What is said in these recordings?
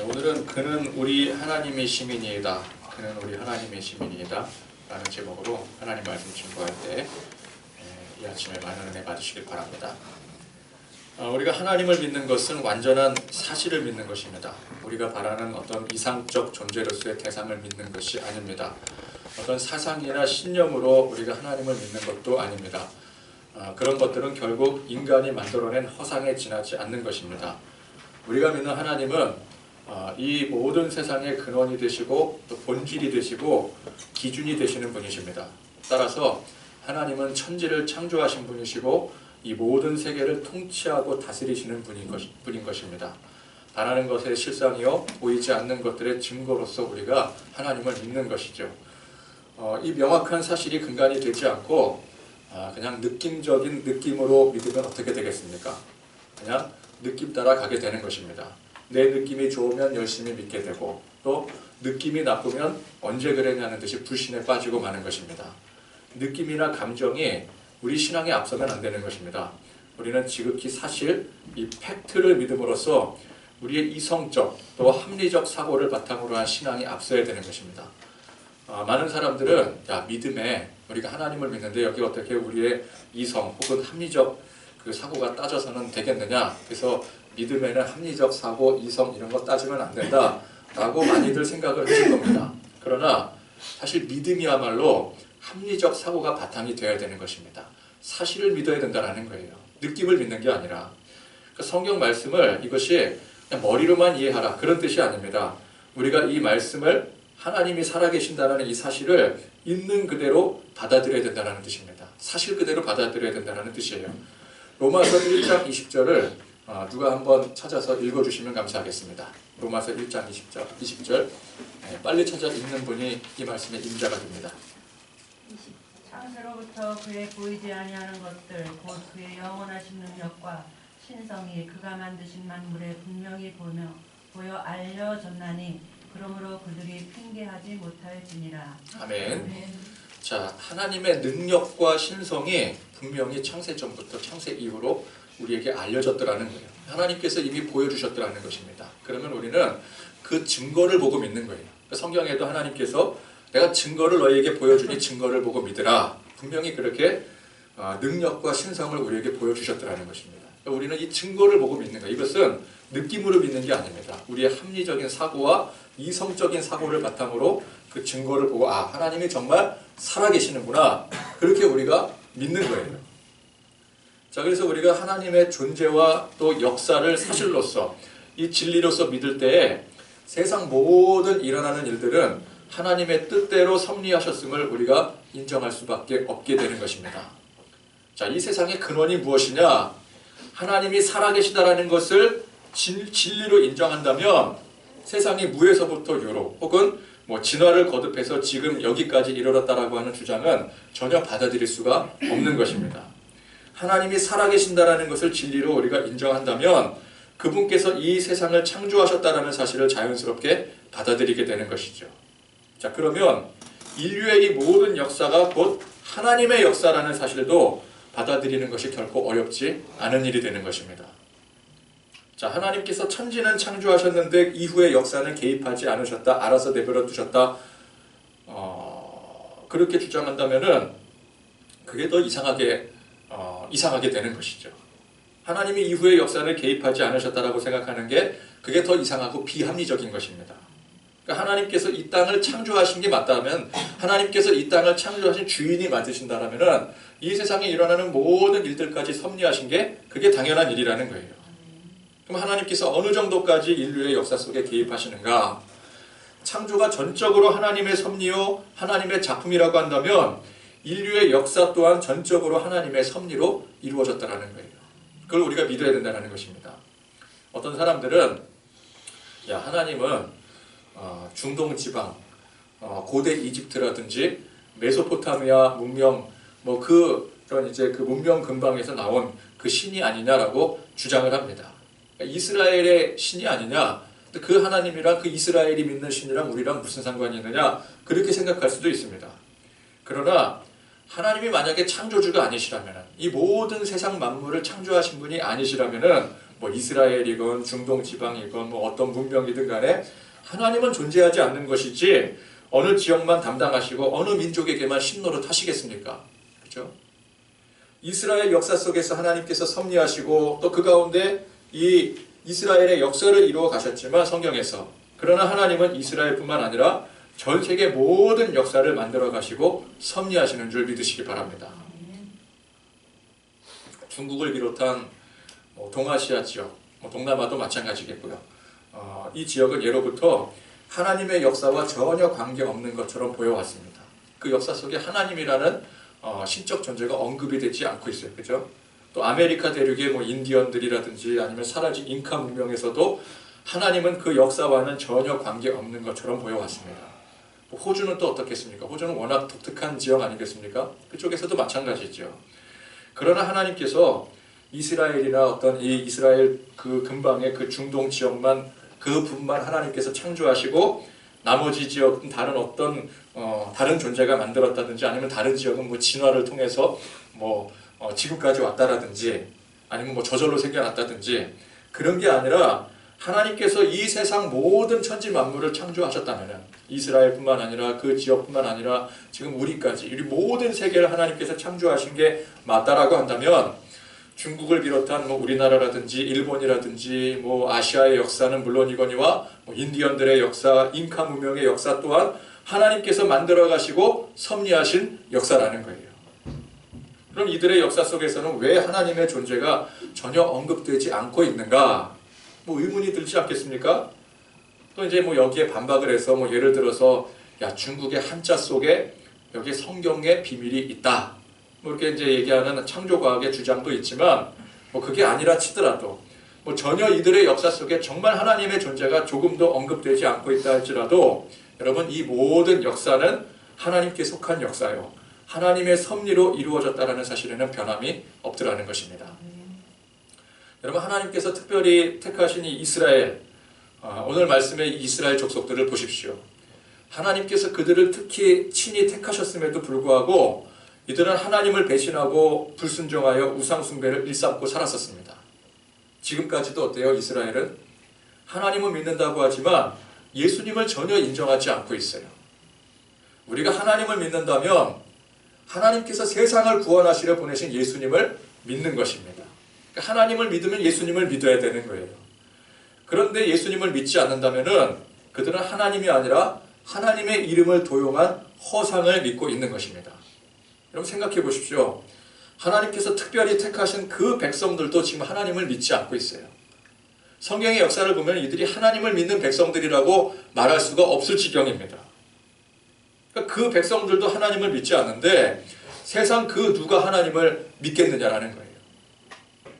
오늘은 그는 우리 하나님의 시민이다. 그는 우리 하나님의 시민이다. 라는 제목으로 하나님 말씀 증거할 때 이 아침에 많은 은혜 받으시길 바랍니다. 우리가 하나님을 믿는 것은 완전한 사실을 믿는 것입니다. 우리가 바라는 어떤 이상적 존재로서의 대상을 믿는 것이 아닙니다. 어떤 사상이나 신념으로 우리가 하나님을 믿는 것도 아닙니다. 그런 것들은 결국 인간이 만들어낸 허상에 지나지 않는 것입니다. 우리가 믿는 하나님은 이 모든 세상의 근원이 되시고 또 본질이 되시고 기준이 되시는 분이십니다. 따라서 하나님은 천지를 창조하신 분이시고 이 모든 세계를 통치하고 다스리시는 분인 것입니다. 바라는 것의 실상이요 보이지 않는 것들의 증거로서 우리가 하나님을 믿는 것이죠. 이 명확한 사실이 근간이 되지 않고 그냥 느낌적인 느낌으로 믿으면 어떻게 되겠습니까? 그냥 느낌 따라 가게 되는 것입니다. 내 느낌이 좋으면 열심히 믿게 되고 또 느낌이 나쁘면 언제 그랬냐는 듯이 불신에 빠지고 마는 것입니다. 느낌이나 감정이 우리 신앙에 앞서면 안 되는 것입니다. 우리는 지극히 사실, 이 팩트를 믿음으로써 우리의 이성적 또 합리적 사고를 바탕으로 한 신앙이 앞서야 되는 것입니다. 많은 사람들은 믿음에 우리가 하나님을 믿는데 여기 어떻게 우리의 이성 혹은 합리적 그 사고가 따져서는 되겠느냐, 그래서 믿음에는 합리적 사고, 이성 이런 거 따지면 안 된다 라고 많이들 생각을 하실 겁니다. 그러나 사실 믿음이야말로 합리적 사고가 바탕이 되어야 되는 것입니다. 사실을 믿어야 된다는 거예요. 느낌을 믿는 게 아니라. 성경 말씀을 이것이 그냥 머리로만 이해하라 그런 뜻이 아닙니다. 우리가 이 말씀을 하나님이 살아계신다는 이 사실을 있는 그대로 받아들여야 된다는 뜻입니다. 사실 그대로 받아들여야 된다는 뜻이에요. 로마서 1장 20절을 누가 한번 찾아서 읽어주시면 감사하겠습니다. 로마서 1장 20절 빨리 찾아 읽는 분이 이 말씀의 임자가 됩니다. 창세로부터 그의 보이지 아니하는 것들 곧 그의 영원하신 능력과 신성이 그가 만드신 만물에 분명히 보여 알려졌나니 그러므로 그들이 핑계하지 못할지니라. 아멘. 자, 하나님의 능력과 신성이 분명히 창세 전부터 창세 이후로 우리에게 알려졌더라는 거예요. 하나님께서 이미 보여주셨더라는 것입니다. 그러면 우리는 그 증거를 보고 믿는 거예요. 성경에도 하나님께서 내가 증거를 너희에게 보여주니 증거를 보고 믿으라. 분명히 그렇게 능력과 신성을 우리에게 보여주셨더라는 것입니다. 우리는 이 증거를 보고 믿는 거예요. 이것은 느낌으로 믿는 게 아닙니다. 우리의 합리적인 사고와 이성적인 사고를 바탕으로 그 증거를 보고 하나님이 정말 살아계시는구나. 그렇게 우리가 믿는 거예요. 자, 그래서 우리가 하나님의 존재와 또 역사를 사실로서 이 진리로서 믿을 때에 세상 모든 일어나는 일들은 하나님의 뜻대로 섭리하셨음을 우리가 인정할 수밖에 없게 되는 것입니다. 자, 이 세상의 근원이 무엇이냐? 하나님이 살아계시다라는 것을 진리로 인정한다면 세상이 무에서부터 유로 혹은 진화를 거듭해서 지금 여기까지 이르렀다라고 하는 주장은 전혀 받아들일 수가 없는 것입니다. 하나님이 살아계신다라는 것을 진리로 우리가 인정한다면 그분께서 이 세상을 창조하셨다라는 사실을 자연스럽게 받아들이게 되는 것이죠. 자, 그러면 인류의 이 모든 역사가 곧 하나님의 역사라는 사실도 받아들이는 것이 결코 어렵지 않은 일이 되는 것입니다. 자, 하나님께서 천지는 창조하셨는데 이후의 역사는 개입하지 않으셨다, 알아서 내버려 두셨다, 그렇게 주장한다면은 그게 더 이상하게 되는 것이죠. 하나님이 이후의 역사를 개입하지 않으셨다라고 생각하는 게 그게 더 이상하고 비합리적인 것입니다. 그러니까 하나님께서 이 땅을 창조하신 게 맞다면, 하나님께서 이 땅을 창조하신 주인이 맞으신다라면은 이 세상에 일어나는 모든 일들까지 섭리하신 게 그게 당연한 일이라는 거예요. 그럼 하나님께서 어느 정도까지 인류의 역사 속에 개입하시는가? 창조가 전적으로 하나님의 섭리요 하나님의 작품이라고 한다면 인류의 역사 또한 전적으로 하나님의 섭리로 이루어졌다는 거예요. 그걸 우리가 믿어야 된다는 것입니다. 어떤 사람들은 하나님은 중동 지방, 고대 이집트라든지 메소포타미아 문명, 그런 이제 그 문명 근방에서 나온 그 신이 아니냐라고 주장을 합니다. 이스라엘의 신이 아니냐, 그 하나님이랑 그 이스라엘이 믿는 신이랑 우리랑 무슨 상관이 있느냐, 그렇게 생각할 수도 있습니다. 그러나 하나님이 만약에 창조주가 아니시라면, 이 모든 세상 만물을 창조하신 분이 아니시라면 뭐 이스라엘이건 중동 지방이건 뭐 어떤 문명이든 간에 하나님은 존재하지 않는 것이지 어느 지역만 담당하시고 어느 민족에게만 신노릇 하시겠습니까? 그렇죠? 이스라엘 역사 속에서 하나님께서 섭리하시고 또 그 가운데 이 이스라엘의 역사를 이루어 가셨지만 성경에서 그러나 하나님은 이스라엘뿐만 아니라 전 세계 모든 역사를 만들어 가시고 섭리하시는 줄 믿으시기 바랍니다. 중국을 비롯한 동아시아 지역, 동남아도 마찬가지겠고요. 이 지역은 예로부터 하나님의 역사와 전혀 관계없는 것처럼 보여왔습니다. 그 역사 속에 하나님이라는 신적 존재가 언급이 되지 않고 있어요. 그죠? 또 아메리카 대륙의 인디언들이라든지 아니면 사라진 잉카 문명에서도 하나님은 그 역사와는 전혀 관계없는 것처럼 보여왔습니다. 호주는 또 어떻겠습니까? 호주는 워낙 독특한 지역 아니겠습니까? 그쪽에서도 마찬가지죠. 그러나 하나님께서 이스라엘이나 어떤 이 이스라엘 그 근방의 그 중동 지역만 그분만 하나님께서 창조하시고 나머지 지역은 다른 어떤 다른 존재가 만들었다든지 아니면 다른 지역은 진화를 통해서 지금까지 왔다라든지 아니면 저절로 생겨났다든지 그런 게 아니라 하나님께서 이 세상 모든 천지 만물을 창조하셨다면 이스라엘뿐만 아니라 그 지역뿐만 아니라 지금 우리까지 우리 모든 세계를 하나님께서 창조하신 게 맞다라고 한다면 중국을 비롯한 우리나라라든지 일본이라든지 아시아의 역사는 물론이거니와 인디언들의 역사, 잉카 문명의 역사 또한 하나님께서 만들어 가시고 섭리하신 역사라는 거예요. 그럼 이들의 역사 속에서는 왜 하나님의 존재가 전혀 언급되지 않고 있는가? 의문이 들지 않겠습니까? 또 이제 여기에 반박을 해서 예를 들어서 중국의 한자 속에 여기 성경의 비밀이 있다. 이렇게 이제 얘기하는 창조과학의 주장도 있지만 그게 아니라 치더라도 전혀 이들의 역사 속에 정말 하나님의 존재가 조금도 언급되지 않고 있다 할지라도 여러분 이 모든 역사는 하나님께 속한 역사요. 하나님의 섭리로 이루어졌다는 사실에는 변함이 없더라는 것입니다. 여러분 하나님께서 특별히 택하신 이 이스라엘 오늘 말씀의 이스라엘 족속들을 보십시오. 하나님께서 그들을 특히 친히 택하셨음에도 불구하고 이들은 하나님을 배신하고 불순종하여 우상 숭배를 일삼고 살았었습니다. 지금까지도 어때요? 이스라엘은 하나님을 믿는다고 하지만 예수님을 전혀 인정하지 않고 있어요. 우리가 하나님을 믿는다면 하나님께서 세상을 구원하시려 보내신 예수님을 믿는 것입니다. 그러니까 하나님을 믿으면 예수님을 믿어야 되는 거예요. 그런데 예수님을 믿지 않는다면 그들은 하나님이 아니라 하나님의 이름을 도용한 허상을 믿고 있는 것입니다. 여러분 생각해 보십시오. 하나님께서 특별히 택하신 그 백성들도 지금 하나님을 믿지 않고 있어요. 성경의 역사를 보면 이들이 하나님을 믿는 백성들이라고 말할 수가 없을 지경입니다. 그러니까 그 백성들도 하나님을 믿지 않는데 세상 그 누가 하나님을 믿겠느냐라는 거예요.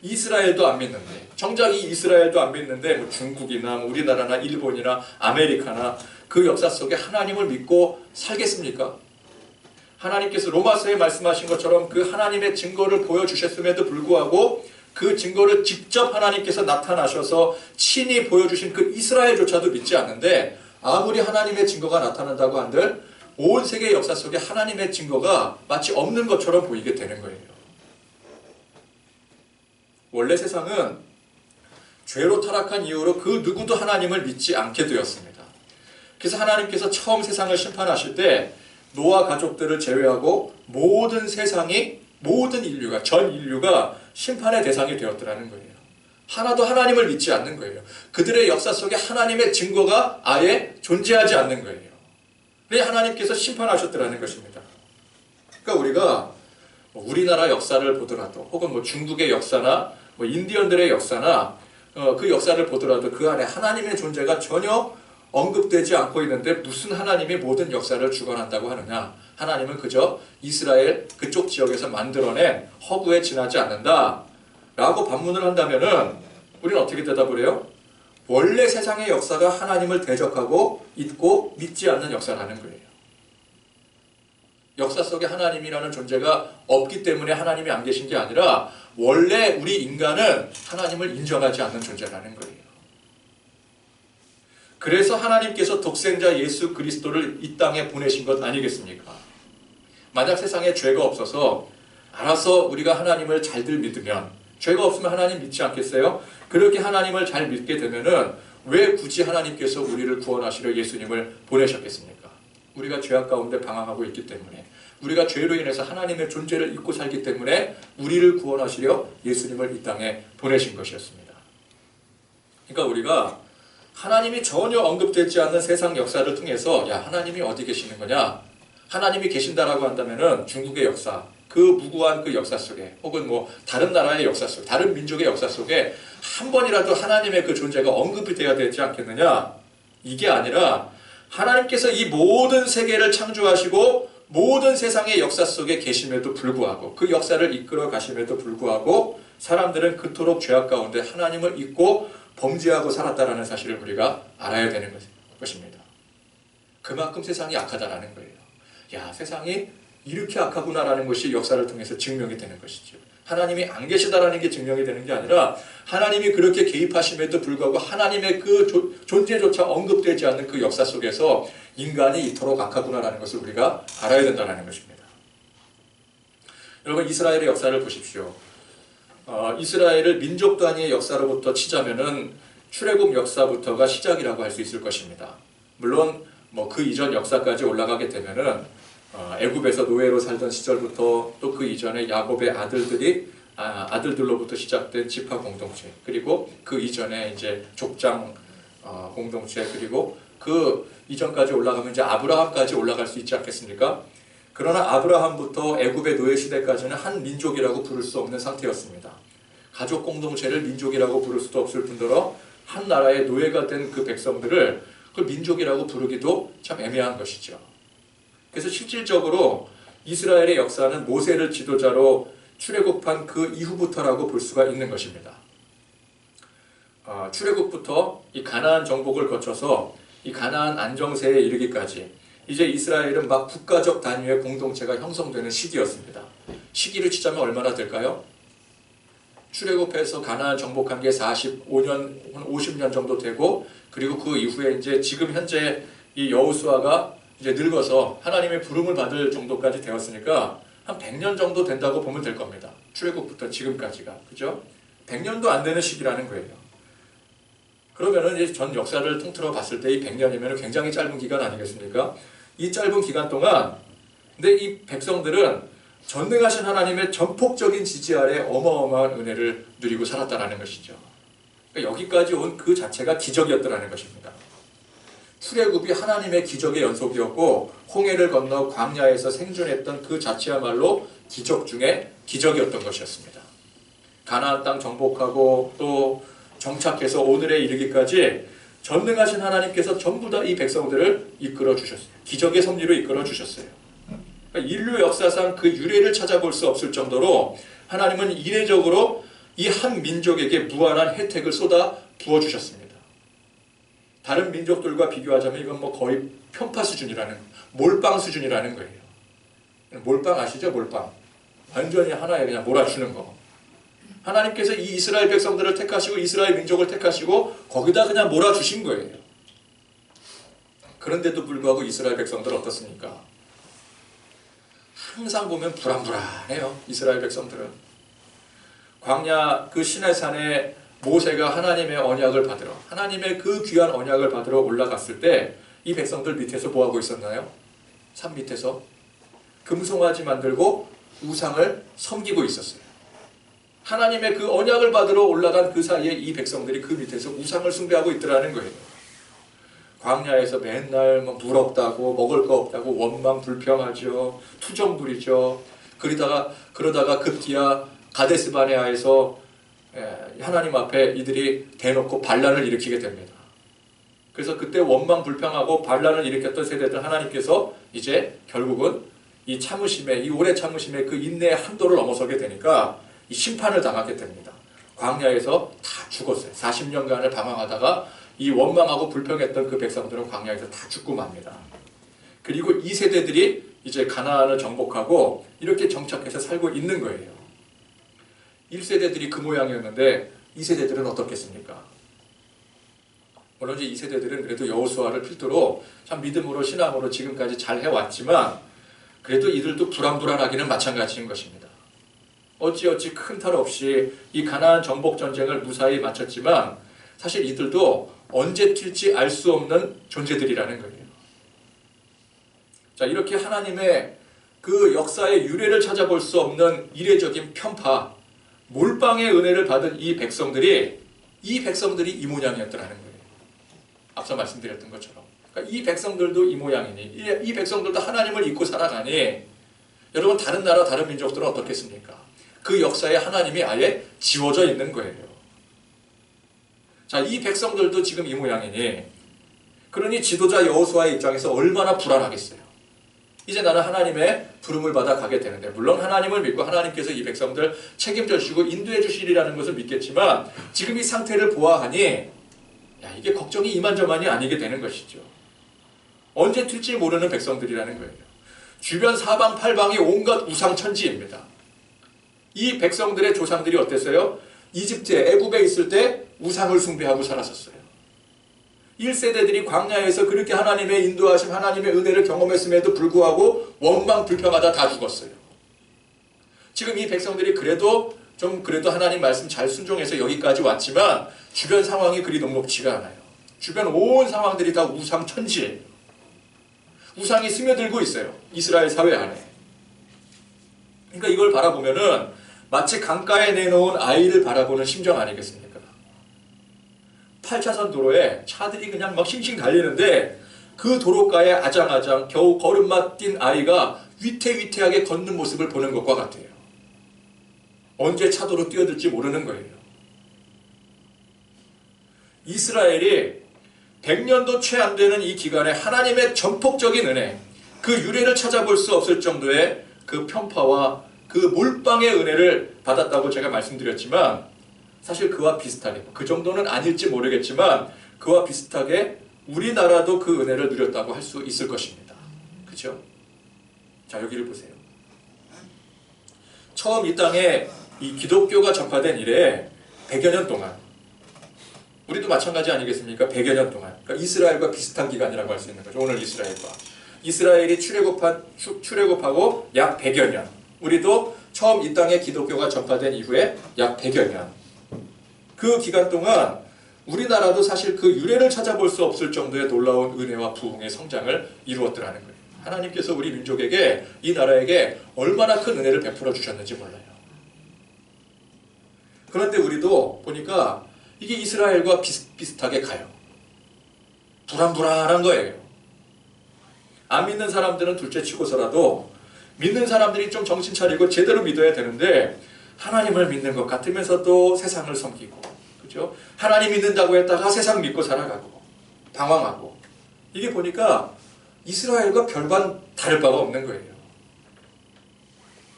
이스라엘도 안 믿는데 정작 이 이스라엘도 안 믿는데 중국이나 우리나라나 일본이나 아메리카나 그 역사 속에 하나님을 믿고 살겠습니까? 하나님께서 로마서에 말씀하신 것처럼 그 하나님의 증거를 보여주셨음에도 불구하고 그 증거를 직접 하나님께서 나타나셔서 친히 보여주신 그 이스라엘조차도 믿지 않는데 아무리 하나님의 증거가 나타난다고 한들 온 세계 역사 속에 하나님의 증거가 마치 없는 것처럼 보이게 되는 거예요. 원래 세상은 죄로 타락한 이후로 그 누구도 하나님을 믿지 않게 되었습니다. 그래서 하나님께서 처음 세상을 심판하실 때 노아 가족들을 제외하고 모든 세상이 모든 인류가 전 인류가 심판의 대상이 되었더라는 거예요. 하나도 하나님을 믿지 않는 거예요. 그들의 역사 속에 하나님의 증거가 아예 존재하지 않는 거예요. 그래 하나님께서 심판하셨더라는 것입니다. 그러니까 우리가 우리나라 역사를 보더라도 혹은 중국의 역사나 인디언들의 역사나 그 역사를 보더라도 그 안에 하나님의 존재가 전혀 언급되지 않고 있는데 무슨 하나님이 모든 역사를 주관한다고 하느냐? 하나님은 그저 이스라엘 그쪽 지역에서 만들어낸 허구에 지나지 않는다 라고 반문을 한다면은 우리는 어떻게 대답을 해요? 원래 세상의 역사가 하나님을 대적하고 잊고 믿지 않는 역사라는 거예요. 역사 속에 하나님이라는 존재가 없기 때문에 하나님이 안 계신 게 아니라 원래 우리 인간은 하나님을 인정하지 않는 존재라는 거예요. 그래서 하나님께서 독생자 예수 그리스도를 이 땅에 보내신 것 아니겠습니까? 만약 세상에 죄가 없어서 알아서 우리가 하나님을 잘들 믿으면 죄가 없으면 하나님 믿지 않겠어요? 그렇게 하나님을 잘 믿게 되면은 왜 굳이 하나님께서 우리를 구원하시려 예수님을 보내셨겠습니까? 우리가 죄악 가운데 방황하고 있기 때문에, 우리가 죄로 인해서 하나님의 존재를 잊고 살기 때문에 우리를 구원하시려 예수님을 이 땅에 보내신 것이었습니다. 그러니까 우리가 하나님이 전혀 언급되지 않는 세상 역사를 통해서 야, 하나님이 어디 계시는 거냐? 하나님이 계신다라고 한다면은 중국의 역사, 그 무구한 그 역사 속에, 혹은 뭐 다른 나라의 역사 속에, 다른 민족의 역사 속에 한 번이라도 하나님의 그 존재가 언급이 되어야 되지 않겠느냐? 이게 아니라 하나님께서 이 모든 세계를 창조하시고 모든 세상의 역사 속에 계심에도 불구하고, 그 역사를 이끌어 가심에도 불구하고 사람들은 그토록 죄악 가운데 하나님을 잊고 범죄하고 살았다라는 사실을 우리가 알아야 되는 것입니다. 그만큼 세상이 약하다라는 거예요. 야, 세상이 이렇게 악하구나라는 것이 역사를 통해서 증명이 되는 것이죠. 하나님이 안 계시다라는 게 증명이 되는 게 아니라 하나님이 그렇게 개입하심에도 불구하고 하나님의 그 존재조차 언급되지 않는 그 역사 속에서 인간이 이토록 악하구나라는 것을 우리가 알아야 된다는 것입니다. 여러분, 이스라엘의 역사를 보십시오. 이스라엘을 민족 단위의 역사로부터 치자면은 출애굽 역사부터가 시작이라고 할 수 있을 것입니다. 물론 뭐 그 이전 역사까지 올라가게 되면은 애굽에서 노예로 살던 시절부터 또 그 이전에 야곱의 아들들로부터 시작된 지파 공동체, 그리고 그 이전에 이제 족장 공동체, 그리고 그 이전까지 올라가면 이제 아브라함까지 올라갈 수 있지 않겠습니까? 그러나 아브라함부터 애굽의 노예 시대까지는 한 민족이라고 부를 수 없는 상태였습니다. 가족 공동체를 민족이라고 부를 수도 없을 뿐더러 한 나라의 노예가 된 그 백성들을 그 민족이라고 부르기도 참 애매한 것이죠. 그래서 실질적으로 이스라엘의 역사는 모세를 지도자로 출애굽한 그 이후부터라고 볼 수가 있는 것입니다. 출애굽부터 이 가나안 정복을 거쳐서 이 가나안 안정세에 이르기까지 이제 이스라엘은 막 국가적 단위의 공동체가 형성되는 시기였습니다. 시기를 치자면 얼마나 될까요? 출애굽해서 가나안 정복한 게 45년, 50년 정도 되고, 그리고 그 이후에 이제 지금 현재 이 여호수아가 이제 늙어서 하나님의 부름을 받을 정도까지 되었으니까 한 100년 정도 된다고 보면 될 겁니다. 출애굽부터 지금까지가. 그죠? 100년도 안 되는 시기라는 거예요. 그러면은 이제 전 역사를 통틀어 봤을 때 이 100년이면 굉장히 짧은 기간 아니겠습니까? 이 짧은 기간 동안 근데 이 백성들은 전능하신 하나님의 전폭적인 지지 아래 어마어마한 은혜를 누리고 살았다는 것이죠. 그러니까 여기까지 온 그 자체가 기적이었다는 것입니다. 출애굽이 하나님의 기적의 연속이었고 홍해를 건너 광야에서 생존했던 그 자체야말로 기적 중에 기적이었던 것이었습니다. 가나안 땅 정복하고 또 정착해서 오늘에 이르기까지 전능하신 하나님께서 전부 다 이 백성들을 이끌어 주셨어요. 기적의 섭리로 이끌어 주셨어요. 그러니까 인류 역사상 그 유래를 찾아볼 수 없을 정도로 하나님은 이례적으로 이 한 민족에게 무한한 혜택을 쏟아 부어 주셨습니다. 다른 민족들과 비교하자면 이건 뭐 거의 편파 수준이라는, 몰빵 수준이라는 거예요. 몰빵 아시죠? 몰빵. 완전히 하나에 그냥 몰아주는 거. 하나님께서 이 이스라엘 백성들을 택하시고 이스라엘 민족을 택하시고 거기다 그냥 몰아주신 거예요. 그런데도 불구하고 이스라엘 백성들은 어떻습니까? 항상 보면 불안불안해요. 이스라엘 백성들은. 광야 그 시내산에 모세가 하나님의 언약을 받으러, 하나님의 그 귀한 언약을 받으러 올라갔을 때 이 백성들 밑에서 뭐하고 있었나요? 산 밑에서 금송아지 만들고 우상을 섬기고 있었어요. 하나님의 그 언약을 받으러 올라간 그 사이에 이 백성들이 그 밑에서 우상을 숭배하고 있더라는 거예요. 광야에서 맨날 뭐 물 없다고, 먹을 거 없다고 원망 불평하죠. 투정 부리죠. 그러다가 급기야 가데스 바네아에서 하나님 앞에 이들이 대놓고 반란을 일으키게 됩니다. 그래서 그때 원망 불평하고 반란을 일으켰던 세대들 하나님께서 이제 결국은 이 참으심의, 이 오래 참으심의 그 인내의 한도를 넘어서게 되니까 이 심판을 당하게 됩니다. 광야에서 다 죽었어요. 40년간을 방황하다가 이 원망하고 불평했던 그 백성들은 광야에서 다 죽고 맙니다. 그리고 이 세대들이 이제 가나안을 정복하고 이렇게 정착해서 살고 있는 거예요. 1세대들이 그 모양이었는데 2세대들은 어떻겠습니까? 물론 이제 2세대들은 그래도 여호수아를 필두로 참 믿음으로 신앙으로 지금까지 잘 해왔지만 그래도 이들도 불안불안하기는 마찬가지인 것입니다. 어찌어찌 큰 탈 없이 이 가나안 정복 전쟁을 무사히 마쳤지만 사실 이들도 언제 튈지 알 수 없는 존재들이라는 거예요. 자, 이렇게 하나님의 그 역사의 유래를 찾아볼 수 없는 이례적인 편파, 몰빵의 은혜를 받은 이 백성들이 이 모양이었더라는 거예요. 앞서 말씀드렸던 것처럼. 그러니까 이 백성들도 이 모양이니, 이 백성들도 하나님을 잊고 살아가니, 여러분 다른 나라, 다른 민족들은 어떻겠습니까? 그 역사에 하나님이 아예 지워져 있는 거예요. 자, 이 백성들도 지금 이 모양이니, 그러니 지도자 여호수아의 입장에서 얼마나 불안하겠어요. 이제 나는 하나님의 부름을 받아 가게 되는데, 물론 하나님을 믿고 하나님께서 이 백성들 책임져 주시고 인도해 주시리라는 것을 믿겠지만, 지금 이 상태를 보아하니 이게 걱정이 이만저만이 아니게 되는 것이죠. 언제 튈지 모르는 백성들이라는 거예요. 주변 사방팔방이 온갖 우상천지입니다. 이 백성들의 조상들이 어땠어요? 이집트에, 애굽에 있을 때 우상을 숭배하고 살았었어요. 1세대들이 광야에서 그렇게 하나님의 인도하심, 하나님의 은혜를 경험했음에도 불구하고 원망불평하다 다 죽었어요. 지금 이 백성들이 그래도 하나님 말씀 잘 순종해서 여기까지 왔지만 주변 상황이 그리 녹록지가 않아요. 주변 온 상황들이 다 우상천지예요. 우상이 스며들고 있어요. 이스라엘 사회 안에. 그러니까 이걸 바라보면은 마치 강가에 내놓은 아이를 바라보는 심정 아니겠습니까? 8차선 도로에 차들이 그냥 막 싱싱 달리는데 그 도로가에 아장아장 겨우 걸음마 뛴 아이가 위태위태하게 걷는 모습을 보는 것과 같아요. 언제 차도로 뛰어들지 모르는 거예요. 이스라엘이 100년도 채 안 되는 이 기간에 하나님의 전폭적인 은혜, 그 유래를 찾아볼 수 없을 정도의 그 편파와 그 몰빵의 은혜를 받았다고 제가 말씀드렸지만, 사실 그와 비슷하게, 그 정도는 아닐지 모르겠지만 그와 비슷하게 우리나라도 그 은혜를 누렸다고 할 수 있을 것입니다. 그렇죠? 자, 여기를 보세요. 처음 이 땅에 이 기독교가 전파된 이래 100여 년 동안, 우리도 마찬가지 아니겠습니까? 100여 년 동안. 그러니까 이스라엘과 비슷한 기간이라고 할 수 있는 거죠. 오늘 이스라엘과. 이스라엘이 출애굽하고 약 100여 년. 우리도 처음 이 땅에 기독교가 전파된 이후에 약 100여 년. 그 기간 동안 우리나라도 사실 그 유래를 찾아볼 수 없을 정도의 놀라운 은혜와 부흥의 성장을 이루었더라는 거예요. 하나님께서 우리 민족에게, 이 나라에게 얼마나 큰 은혜를 베풀어 주셨는지 몰라요. 그런데 우리도 보니까 이게 이스라엘과 비슷하게 가요. 불안불안한 거예요. 안 믿는 사람들은 둘째 치고서라도 믿는 사람들이 좀 정신 차리고 제대로 믿어야 되는데, 하나님을 믿는 것 같으면서도 세상을 섬기고, 그죠? 하나님 믿는다고 했다가 세상 믿고 살아가고, 방황하고. 이게 보니까 이스라엘과 별반 다를 바가 없는 거예요.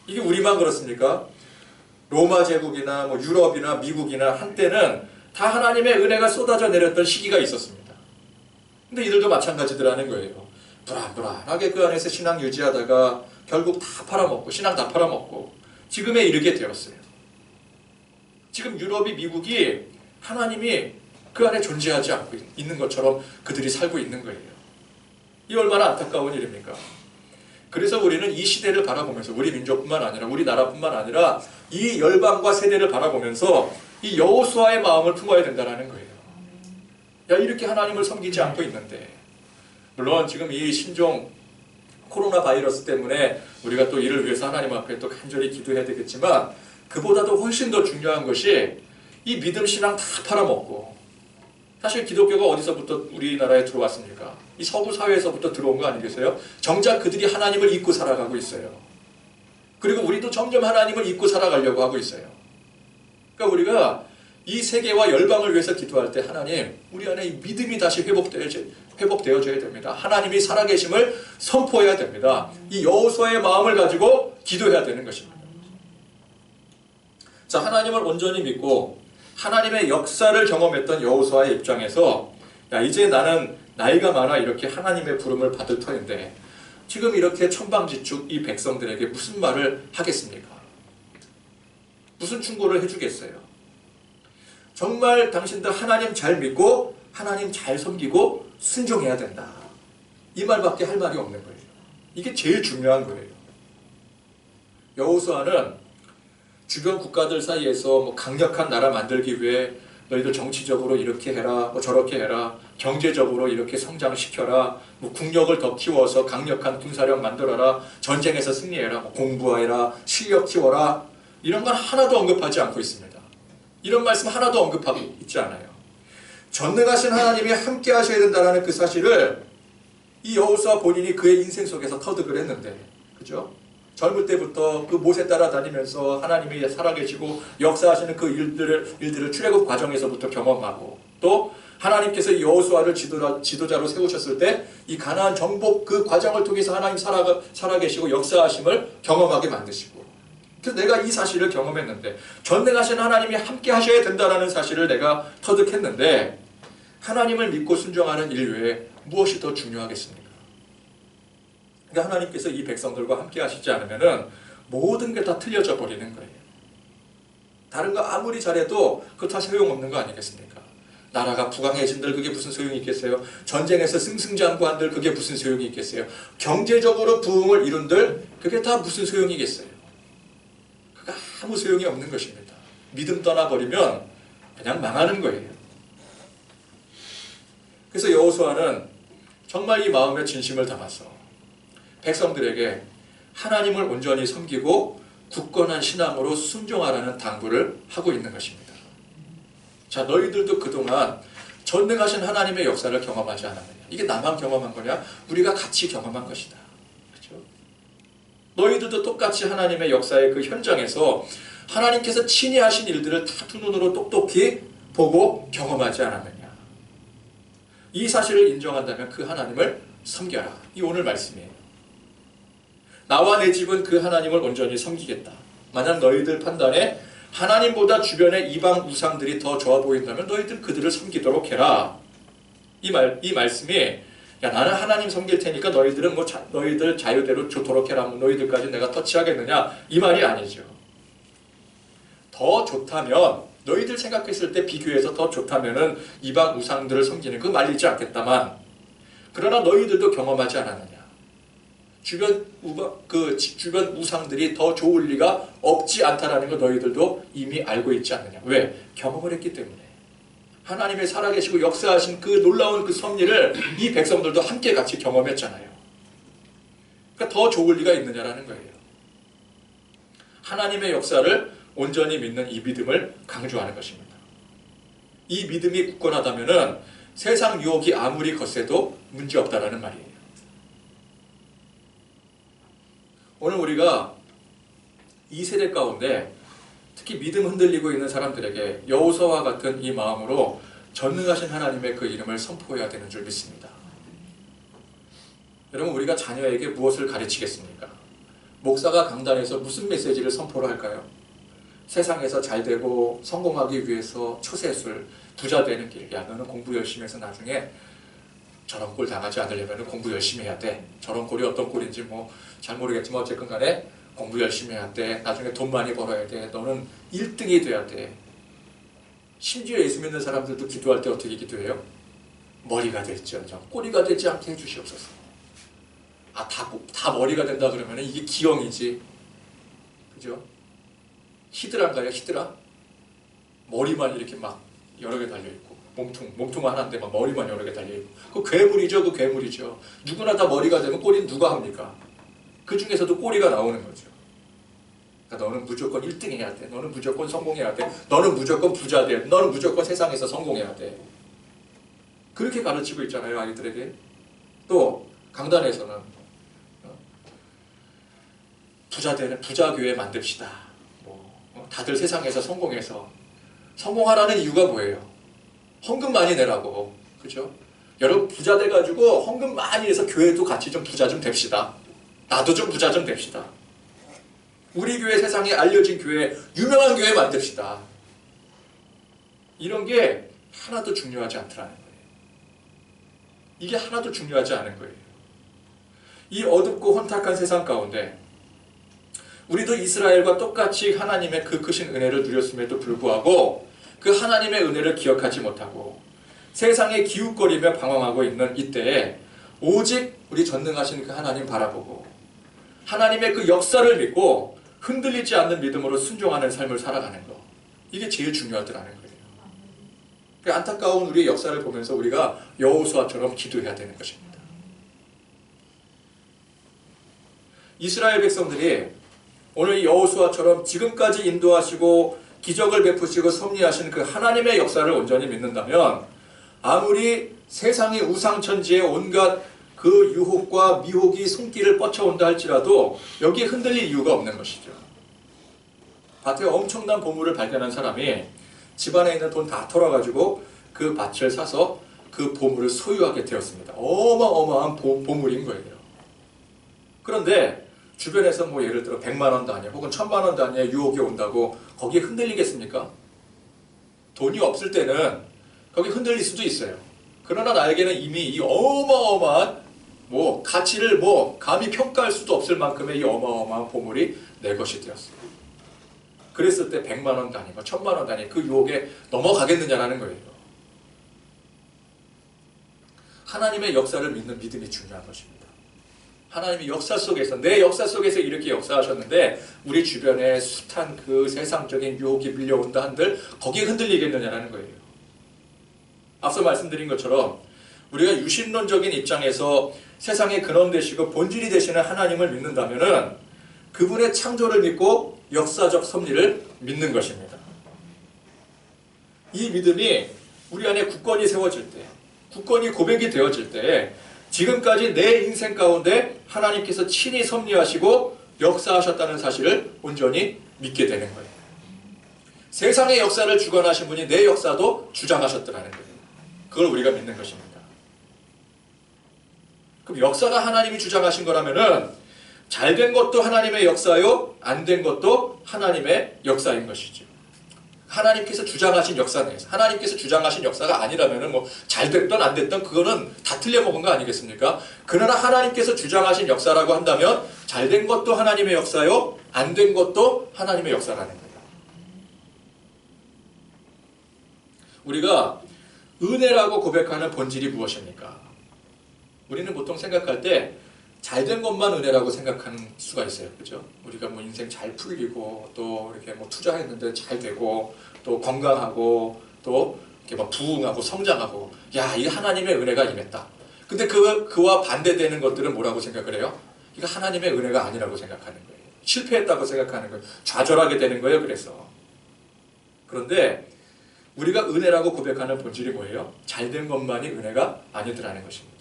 이게 우리만 그렇습니까? 로마 제국이나 뭐 유럽이나 미국이나 한때는 다 하나님의 은혜가 쏟아져 내렸던 시기가 있었습니다. 근데 이들도 마찬가지더라는 거예요. 불안불안하게 그 안에서 신앙 유지하다가 결국 다 팔아먹고, 신앙 다 팔아먹고 지금에 이르게 되었어요. 지금 유럽이, 미국이 하나님이 그 안에 존재하지 않고 있는 것처럼 그들이 살고 있는 거예요. 이 얼마나 안타까운 일입니까? 그래서 우리는 이 시대를 바라보면서, 우리 민족뿐만 아니라 우리 나라뿐만 아니라 이 열방과 세대를 바라보면서 이 여호수아의 마음을 품어야 된다는 거예요. 야, 이렇게 하나님을 섬기지 않고 있는데, 물론 지금 이 신종 코로나 바이러스 때문에 우리가 또 이를 위해서 하나님 앞에 또 간절히 기도해야 되겠지만, 그보다도 훨씬 더 중요한 것이 이 믿음 신앙 다 팔아먹고, 사실 기독교가 어디서부터 우리나라에 들어왔습니까? 이 서구 사회에서부터 들어온 거 아니겠어요? 정작 그들이 하나님을 잊고 살아가고 있어요. 그리고 우리도 점점 하나님을 잊고 살아가려고 하고 있어요. 그러니까 우리가 이 세계와 열방을 위해서 기도할 때, 하나님, 우리 안에 이 믿음이 다시 회복되어져야 됩니다. 하나님이 살아계심을 선포해야 됩니다. 이 여호수아의 마음을 가지고 기도해야 되는 것입니다. 자, 하나님을 온전히 믿고 하나님의 역사를 경험했던 여호수아의 입장에서, 야, 이제 나는 나이가 많아 이렇게 하나님의 부름을 받을 터인데 지금 이렇게 천방지축 이 백성들에게 무슨 말을 하겠습니까? 무슨 충고를 해주겠어요? 정말 당신들 하나님 잘 믿고 하나님 잘 섬기고 순종해야 된다. 이 말밖에 할 말이 없는 거예요. 이게 제일 중요한 거예요. 여호수아는 주변 국가들 사이에서 뭐 강력한 나라 만들기 위해 너희들 정치적으로 이렇게 해라, 뭐 저렇게 해라, 경제적으로 이렇게 성장시켜라, 뭐 국력을 더 키워서 강력한 군사력 만들어라, 전쟁에서 승리해라, 뭐 공부해라, 실력 키워라, 이런 건 하나도 언급하지 않고 있습니다. 이런 말씀 하나도 언급하고 있지 않아요. 전능하신 하나님이 함께 하셔야 된다는 그 사실을 이 여호수아 본인이 그의 인생 속에서 터득을 했는데, 그죠? 젊을 때부터 그 못에 따라다니면서 하나님이 살아계시고 역사하시는 그 일들을 출애굽 과정에서부터 경험하고, 또 하나님께서 여호수아를 지도자로 세우셨을 때 이 가나안 정복 그 과정을 통해서 하나님 살아계시고 역사하심을 경험하게 만드시고, 그래서 내가 이 사실을 경험했는데, 전능하신 하나님이 함께 하셔야 된다는 사실을 내가 터득했는데, 하나님을 믿고 순종하는 일 외에 무엇이 더 중요하겠습니까? 그러니까 하나님께서 이 백성들과 함께 하시지 않으면은 모든 게 다 틀려져 버리는 거예요. 다른 거 아무리 잘해도 그거 다 소용없는 거 아니겠습니까? 나라가 부강해진들 그게 무슨 소용이 있겠어요? 전쟁에서 승승장구한들 그게 무슨 소용이 있겠어요? 경제적으로 부흥을 이룬들 그게 다 무슨 소용이겠어요? 그게 아무 소용이 없는 것입니다. 믿음 떠나버리면 그냥 망하는 거예요. 그래서 여호수아는 정말 이 마음에 진심을 담아서 백성들에게 하나님을 온전히 섬기고 굳건한 신앙으로 순종하라는 당부를 하고 있는 것입니다. 자, 너희들도 그동안 전능하신 하나님의 역사를 경험하지 않았느냐? 이게 나만 경험한 거냐? 우리가 같이 경험한 것이다. 그렇죠? 너희들도 똑같이 하나님의 역사의 그 현장에서 하나님께서 친히 하신 일들을 다 두 눈으로 똑똑히 보고 경험하지 않았느냐? 이 사실을 인정한다면 그 하나님을 섬겨라. 이 오늘 말씀이에요. 나와 내 집은 그 하나님을 온전히 섬기겠다. 만약 너희들 판단에 하나님보다 주변의 이방 우상들이 더 좋아 보인다면 너희들 그들을 섬기도록 해라. 이 말씀이, 야, 나는 하나님 섬길 테니까 너희들은 너희들 자유대로 좋도록 해라. 뭐 너희들까지 내가 터치하겠느냐? 이 말이 아니죠. 더 좋다면, 너희들 생각했을 때 비교해서 더 좋다면은 이방 우상들을 섬기는 그 말리지 않겠다만, 그러나 너희들도 경험하지 않았느냐? 주변 우상들이 더 좋을 리가 없지 않다라는 거 너희들도 이미 알고 있지 않느냐? 왜? 경험을 했기 때문에. 하나님의 살아계시고 역사하신 그 놀라운 그 섭리를 이 백성들도 함께 같이 경험했잖아요. 그러니까 더 좋을 리가 있느냐라는 거예요. 하나님의 역사를 온전히 믿는 이 믿음을 강조하는 것입니다. 이 믿음이 굳건하다면은 세상 유혹이 아무리 거세도 문제없다라는 말이에요. 오늘 우리가 이 세대 가운데 특히 믿음 흔들리고 있는 사람들에게 여호수아와 같은 이 마음으로 전능하신 하나님의 그 이름을 선포해야 되는 줄 믿습니다. 여러분, 우리가 자녀에게 무엇을 가르치겠습니까? 목사가 강단에서 무슨 메시지를 선포를 할까요? 세상에서 잘되고 성공하기 위해서 처세술, 부자 되는 길. 야, 너는 공부 열심히 해서 나중에 저런 꼴 당하지 않으려면 공부 열심히 해야 돼. 저런 꼴이 어떤 꼴인지 뭐 잘 모르겠지만 어쨌건 간에 공부 열심히 해야 돼. 나중에 돈 많이 벌어야 돼. 너는 1등이 돼야 돼. 심지어 예수 믿는 사람들도 기도할 때 어떻게 기도해요? 머리가 될지언정 꼬리가 되지 않게 해주시옵소서. 아, 다 머리가 된다 그러면 이게 기형이지. 그죠? 히드라인가요? 히드라? 머리만 이렇게 막 여러 개 달려있고 몸통 하나인데 막 머리만 여러 개 달려있고 그 괴물이죠. 그 괴물이죠. 누구나 다 머리가 되면 꼬리는 누가 합니까? 그 중에서도 꼬리가 나오는 거죠. 그러니까 너는 무조건 1등 해야 돼. 너는 무조건 성공해야 돼. 너는 무조건 부자 돼. 너는 무조건 세상에서 성공해야 돼. 그렇게 가르치고 있잖아요, 아이들에게. 또 강단에서는 부자 교회 만듭시다. 다들 세상에서 성공해서 성공하라는 이유가 뭐예요? 헌금 많이 내라고. 그죠? 여러분, 부자 돼가지고 헌금 많이 해서 교회도 같이 좀 부자 좀 됩시다. 나도 좀 부자 좀 됩시다. 우리 교회 세상에 알려진 교회, 유명한 교회 만듭시다. 이런 게 하나도 중요하지 않더라는 거예요. 이게 하나도 중요하지 않은 거예요. 이 어둡고 혼탁한 세상 가운데 우리도 이스라엘과 똑같이 하나님의 그 크신 은혜를 누렸음에도 불구하고 그 하나님의 은혜를 기억하지 못하고 세상에 기웃거리며 방황하고 있는 이때에 오직 우리 전능하신 그 하나님 바라보고 하나님의 그 역사를 믿고 흔들리지 않는 믿음으로 순종하는 삶을 살아가는 거. 이게 제일 중요하더라는 거예요. 그 안타까운 우리의 역사를 보면서 우리가 여호수아처럼 기도해야 되는 것입니다. 이스라엘 백성들이 오늘 이 여호수아처럼 지금까지 인도하시고 기적을 베푸시고 섭리하신 그 하나님의 역사를 온전히 믿는다면 아무리 세상의 우상천지에 온갖 그 유혹과 미혹이 손길을 뻗쳐온다 할지라도 여기에 흔들릴 이유가 없는 것이죠. 밭에 엄청난 보물을 발견한 사람이 집안에 있는 돈 다 털어가지고 그 밭을 사서 그 보물을 소유하게 되었습니다. 어마어마한 보물인 거예요. 그런데 주변에서 뭐 예를 들어 100만 원 단위 혹은 1000만 원 단위의 유혹이 온다고 거기에 흔들리겠습니까? 돈이 없을 때는 거기 흔들릴 수도 있어요. 그러나 나에게는 이미 이 어마어마한 뭐 가치를 뭐 감히 평가할 수도 없을 만큼의 이 어마어마한 보물이 내 것이 되었습니다. 그랬을 때 100만 원 단위, 1000만 원 단위 그 유혹에 넘어가겠느냐라는 거예요. 하나님의 역사를 믿는 믿음이 중요한 것입니다. 하나님의 역사 속에서 내 역사 속에서 이렇게 역사하셨는데 우리 주변에 숱한 그 세상적인 유혹이 밀려온다 한들 거기에 흔들리겠느냐라는 거예요. 앞서 말씀드린 것처럼 우리가 유신론적인 입장에서 세상의 근원 되시고 본질이 되시는 하나님을 믿는다면은 그분의 창조를 믿고 역사적 섭리를 믿는 것입니다. 이 믿음이 우리 안에 굳건히 세워질 때, 굳건히 고백이 되어질 때 지금까지 내 인생 가운데 하나님께서 친히 섭리하시고 역사하셨다는 사실을 온전히 믿게 되는 거예요. 세상의 역사를 주관하신 분이 내 역사도 주장하셨더라는 거예요. 그걸 우리가 믿는 것입니다. 그럼 역사가 하나님이 주장하신 거라면은 잘된 것도 하나님의 역사요, 안 된 것도 하나님의 역사인 것이죠. 하나님께서 주장하신 역사 내에서 하나님께서 주장하신 역사가 아니라면은 뭐 잘됐던 안 됐던 그거는 다 틀려먹은 거 아니겠습니까? 그러나 하나님께서 주장하신 역사라고 한다면 잘된 것도 하나님의 역사요, 안 된 것도 하나님의 역사라는 거예요. 우리가 은혜라고 고백하는 본질이 무엇입니까? 우리는 보통 생각할 때 잘된 것만 은혜라고 생각하는 수가 있어요. 그죠? 우리가 뭐 인생 잘 풀리고 또 이렇게 뭐 투자했는데 잘 되고 또 건강하고 또 이렇게 막 부흥하고 성장하고 야, 이게 하나님의 은혜가 임했다. 근데 그와 반대되는 것들은 뭐라고 생각을 해요? 이거 하나님의 은혜가 아니라고 생각하는 거예요. 실패했다고 생각하는 거예요. 좌절하게 되는 거예요. 그래서. 그런데 우리가 은혜라고 고백하는 본질이 뭐예요? 잘된 것만이 은혜가 아니더라는 것입니다.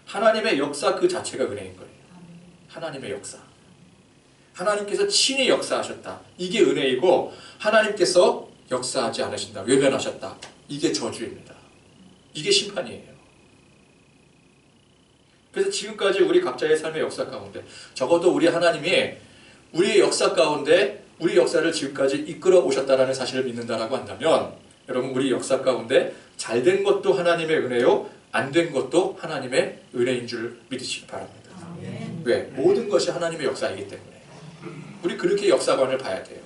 하나님의 역사 그 자체가 은혜인 거예요. 하나님의 역사. 하나님께서 친히 역사하셨다. 이게 은혜이고 하나님께서 역사하지 않으신다. 외면하셨다. 이게 저주입니다. 이게 심판이에요. 그래서 지금까지 우리 각자의 삶의 역사 가운데 적어도 우리 하나님이 우리의 역사 가운데 우리 역사를 지금까지 이끌어 오셨다는 사실을 믿는다라고 한다면 여러분 우리 역사 가운데 잘된 것도 하나님의 은혜요, 안 된 것도 하나님의 은혜인 줄 믿으시기 바랍니다. 왜? 모든 것이 하나님의 역사이기 때문에 우리 그렇게 역사관을 봐야 돼요.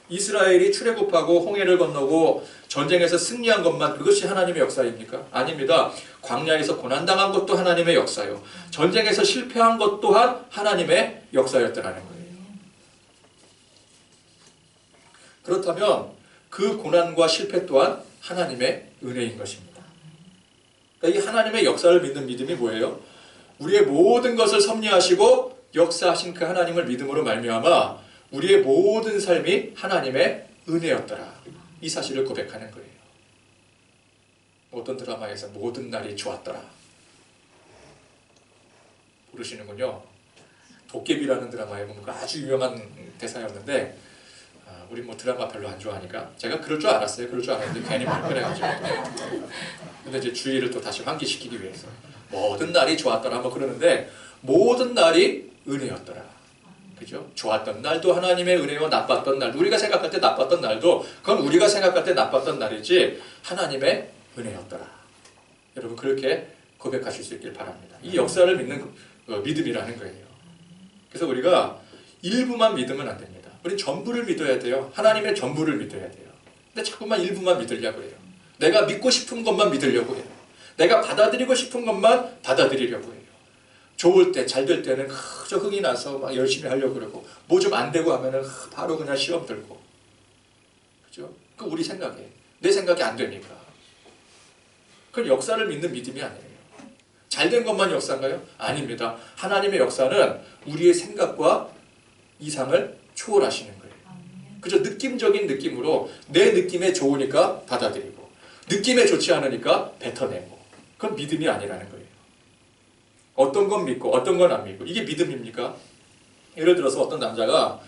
이스라엘이 출애굽하고 홍해를 건너고 전쟁에서 승리한 것만 그것이 하나님의 역사입니까? 아닙니다. 광야에서 고난당한 것도 하나님의 역사요. 전쟁에서 실패한 것 또한 하나님의 역사였다는 거예요. 그렇다면 그 고난과 실패 또한 하나님의 은혜인 것입니다. 그러니까 이 하나님의 역사를 믿는 믿음이 뭐예요? 우리의 모든 것을 섭리하시고 역사하신 그 하나님을 믿음으로 말미암아 우리의 모든 삶이 하나님의 은혜였더라. 이 사실을 고백하는 거예요. 어떤 드라마에서 모든 날이 좋았더라. 모르시는군요. 도깨비라는 드라마에 보면 아주 유명한 대사였는데 우리 뭐 드라마 별로 안 좋아하니까 제가 그럴 줄 알았어요. 그럴 줄 알았는데 괜히 말 꺼내가지고. 근데 이제 주의를 또 다시 환기시키기 위해서 모든 날이 좋았더라 뭐 그러는데 모든 날이 은혜였더라. 그죠? 좋았던 날도 하나님의 은혜요, 나빴던 날도 우리가 생각할 때 나빴던 날도 그건 우리가 생각할 때 나빴던 날이지 하나님의 은혜였더라. 여러분 그렇게 고백하실 수 있길 바랍니다. 이 역사를 믿는 믿음이라는 거예요. 그래서 우리가 일부만 믿으면 안 됩니다. 우린 전부를 믿어야 돼요. 하나님의 전부를 믿어야 돼요. 근데 자꾸만 일부만 믿으려고 해요. 내가 믿고 싶은 것만 믿으려고 해요. 내가 받아들이고 싶은 것만 받아들이려고 해요. 좋을 때, 잘 될 때는 저 흥이 나서 막 열심히 하려고 그러고, 뭐 좀 안 되고 하면은 바로 그냥 시험 들고. 그죠? 그 우리 생각에. 내 생각이 안 되니까. 그건 역사를 믿는 믿음이 아니에요. 잘 된 것만 역사인가요? 아닙니다. 하나님의 역사는 우리의 생각과 이상을 초월하시는 거예요. 그저 느낌적인 느낌으로 내 느낌에 좋으니까 받아들이고, 느낌에 좋지 않으니까 뱉어내고, 그건 믿음이 아니라는 거예요. 어떤 건 믿고 어떤 건 안 믿고, 이게 믿음입니까? 예를 들어서 어떤 남자가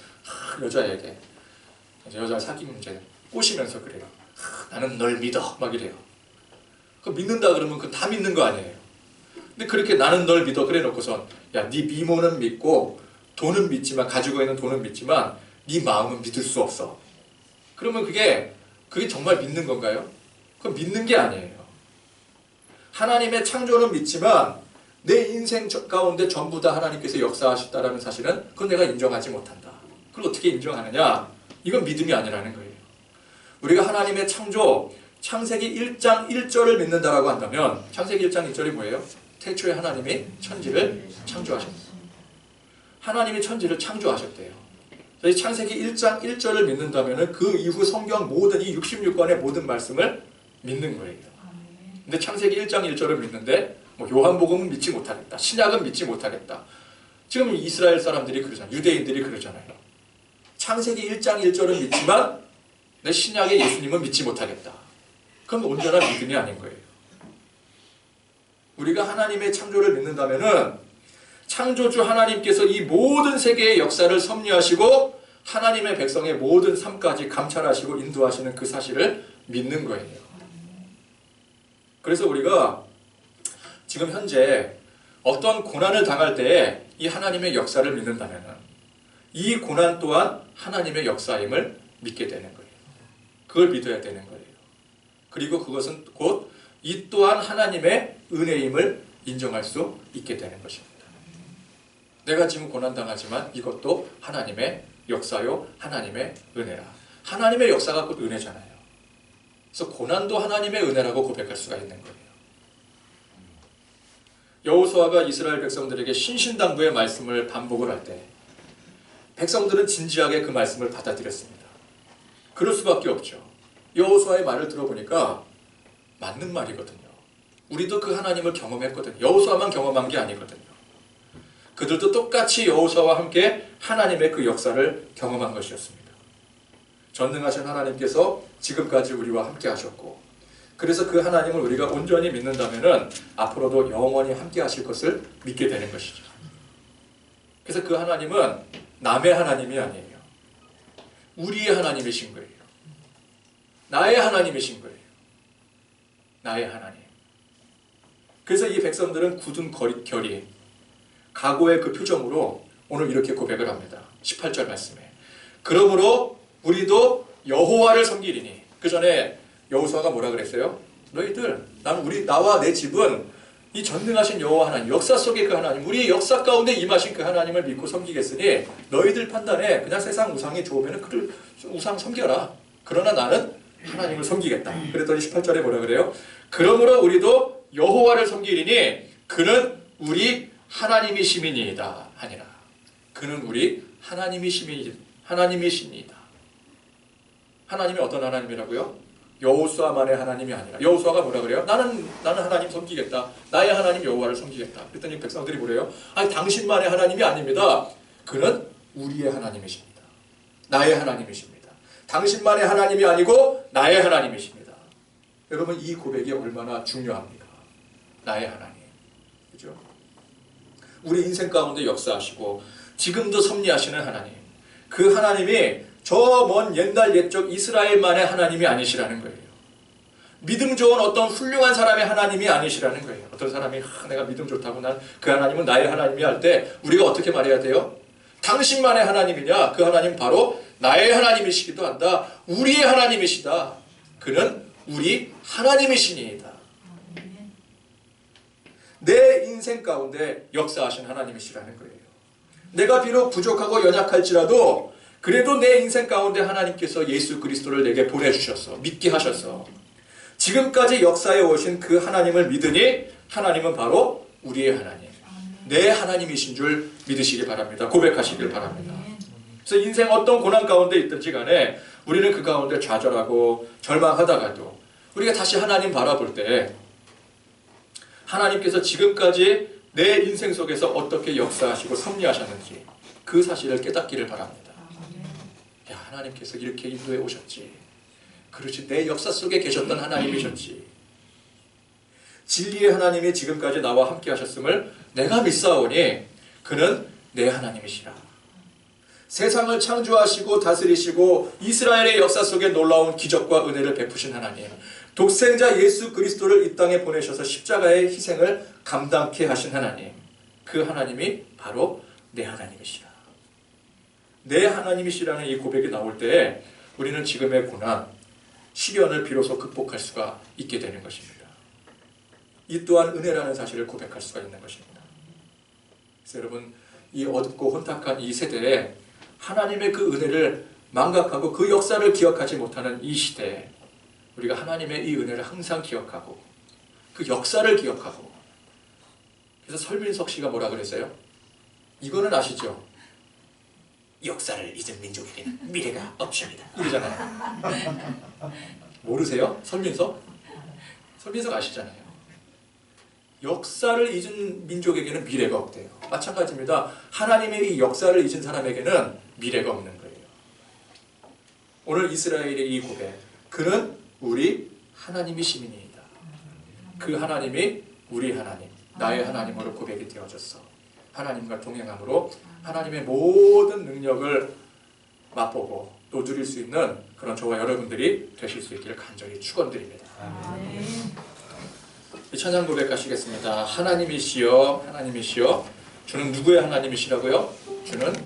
여자에게, 여자 사귀면 이제 꼬시면서 그래요. 나는 널 믿어 막 이래요. 그 믿는다 그러면 그건 다 믿는 거 아니에요. 근데 그렇게 나는 널 믿어 그래 놓고선, 야, 네 미모는 믿고 돈은 믿지만, 가지고 있는 돈은 믿지만 네 마음은 믿을 수 없어. 그러면 그게 정말 믿는 건가요? 그건 믿는 게 아니에요. 하나님의 창조는 믿지만 내 인생 가운데 전부 다 하나님께서 역사하셨다라는 사실은 그건 내가 인정하지 못한다. 그걸 어떻게 인정하느냐? 이건 믿음이 아니라는 거예요. 우리가 하나님의 창조, 창세기 1장 1절을 믿는다라고 한다면, 창세기 1장 1절이 뭐예요? 태초에 하나님이 천지를 창조하셨다. 하나님이 천지를 창조하셨대요. 저희 창세기 1장 1절을 믿는다면 그 이후 성경 모든 이 66권의 모든 말씀을 믿는 거예요. 근데 창세기 1장 1절을 믿는데 뭐 요한복음은 믿지 못하겠다. 신약은 믿지 못하겠다. 지금 이스라엘 사람들이 그러잖아요. 유대인들이 그러잖아요. 창세기 1장 1절은 믿지만 내 신약의 예수님은 믿지 못하겠다. 그럼 온전한 믿음이 아닌 거예요. 우리가 하나님의 창조를 믿는다면은 창조주 하나님께서 이 모든 세계의 역사를 섭리하시고 하나님의 백성의 모든 삶까지 감찰하시고 인도하시는 그 사실을 믿는 거예요. 그래서 우리가 지금 현재 어떤 고난을 당할 때에 이 하나님의 역사를 믿는다면 이 고난 또한 하나님의 역사임을 믿게 되는 거예요. 그걸 믿어야 되는 거예요. 그리고 그것은 곧 이 또한 하나님의 은혜임을 인정할 수 있게 되는 것입니다. 내가 지금 고난당하지만 이것도 하나님의 역사요, 하나님의 은혜라. 하나님의 역사가 곧 은혜잖아요. 그래서 고난도 하나님의 은혜라고 고백할 수가 있는 거예요. 여호수아가 이스라엘 백성들에게 신신당부의 말씀을 반복을 할 때 백성들은 진지하게 그 말씀을 받아들였습니다. 그럴 수밖에 없죠. 여호수아의 말을 들어보니까 맞는 말이거든요. 우리도 그 하나님을 경험했거든요. 여호수아만 경험한 게 아니거든요. 그들도 똑같이 여호수아와 함께 하나님의 그 역사를 경험한 것이었습니다. 전능하신 하나님께서 지금까지 우리와 함께 하셨고, 그래서 그 하나님을 우리가 온전히 믿는다면 앞으로도 영원히 함께 하실 것을 믿게 되는 것이죠. 그래서 그 하나님은 남의 하나님이 아니에요. 우리의 하나님이신 거예요. 나의 하나님이신 거예요. 나의 하나님. 그래서 이 백성들은 굳은 결의, 각오의 그 표정으로 오늘 이렇게 고백을 합니다. 18절 말씀에. 그러므로 우리도 여호와를 섬기리니. 그 전에 여호수아가 뭐라 그랬어요? 너희들, 나와 내 집은 이 전능하신 여호와 하나님, 역사 속의 그 하나님, 우리의 역사 가운데 임하신 그 하나님을 믿고 섬기겠으니 너희들 판단에 그냥 세상 우상이 좋으면 그를 우상 섬겨라. 그러나 나는 하나님을 섬기겠다. 그랬더니 18절에 뭐라 그래요? 그러므로 우리도 여호와를 섬기리니 그는 우리 하나님이 시민이다 하니라. 그는 우리 하나님이 시민이다. 하나님이 어떤 하나님이라고요? 여호수아만의 하나님이 아니라. 여호수아가 뭐라 그래요? 나는 하나님 섬기겠다. 나의 하나님 여호와를 섬기겠다. 그랬더니 백성들이 뭐래요? 아니 당신만의 하나님이 아닙니다. 그는 우리의 하나님이십니다. 나의 하나님이십니다. 당신만의 하나님이 아니고 나의 하나님이십니다. 여러분, 이 고백이 얼마나 중요합니까? 나의 하나님. 그죠? 우리 인생 가운데 역사하시고 지금도 섭리하시는 하나님. 그 하나님이 저 먼 옛날 옛적 이스라엘만의 하나님이 아니시라는 거예요. 믿음 좋은 어떤 훌륭한 사람의 하나님이 아니시라는 거예요. 어떤 사람이 내가 믿음 좋다고 난 그 하나님은 나의 하나님이 할 때 우리가 어떻게 말해야 돼요? 당신만의 하나님이냐? 그 하나님 바로 나의 하나님이시기도 한다. 우리의 하나님이시다. 그는 우리 하나님이시니이다. 내 인생 가운데 역사하신 하나님이시라는 거예요. 내가 비록 부족하고 연약할지라도 그래도 내 인생 가운데 하나님께서 예수 그리스도를 내게 보내주셔서 믿게 하셔서 지금까지 역사해 오신 그 하나님을 믿으니 하나님은 바로 우리의 하나님. 내 하나님이신 줄 믿으시기 바랍니다. 고백하시길 바랍니다. 그래서 인생 어떤 고난 가운데 있든지 간에 우리는 그 가운데 좌절하고 절망하다가도 우리가 다시 하나님 바라볼 때 하나님께서 지금까지 내 인생 속에서 어떻게 역사하시고 섭리하셨는지 그 사실을 깨닫기를 바랍니다. 야, 하나님께서 이렇게 인도해 오셨지. 그렇지, 내 역사 속에 계셨던 하나님이셨지. 진리의 하나님이 지금까지 나와 함께 하셨음을 내가 믿사오니 그는 내 하나님이시라. 세상을 창조하시고 다스리시고 이스라엘의 역사 속에 놀라운 기적과 은혜를 베푸신 하나님, 독생자 예수 그리스도를 이 땅에 보내셔서 십자가의 희생을 감당케 하신 하나님, 그 하나님이 바로 내 하나님이시라. 내 하나님이시라는 이 고백이 나올 때 우리는 지금의 고난, 시련을 비로소 극복할 수가 있게 되는 것입니다. 이 또한 은혜라는 사실을 고백할 수가 있는 것입니다. 그래서 여러분, 이 어둡고 혼탁한 이 세대에 하나님의 그 은혜를 망각하고 그 역사를 기억하지 못하는 이 시대에 우리가 하나님의 이 은혜를 항상 기억하고 그 역사를 기억하고, 그래서 설민석 씨가 뭐라 그랬어요? 이거는 아시죠? 역사를 잊은 민족에게는 미래가 없습니다. 이러잖아요. 모르세요? 설민석? 설민석 아시잖아요. 역사를 잊은 민족에게는 미래가 없대요. 마찬가지입니다. 하나님의 이 역사를 잊은 사람에게는 미래가 없는 거예요. 오늘 이스라엘의 이 고백, 그는 우리 하나님이 시민이다. 그 하나님이 우리 하나님, 나의 하나님으로 고백이 되어졌어. 하나님과 동행함으로 하나님의 모든 능력을 맛보고 또 누릴 수 있는 그런 저와 여러분들이 되실 수 있기를 간절히 축원드립니다. 찬양 고백하시겠습니다. 하나님이시여, 하나님이시여. 주는 누구의 하나님이시라고요? 주는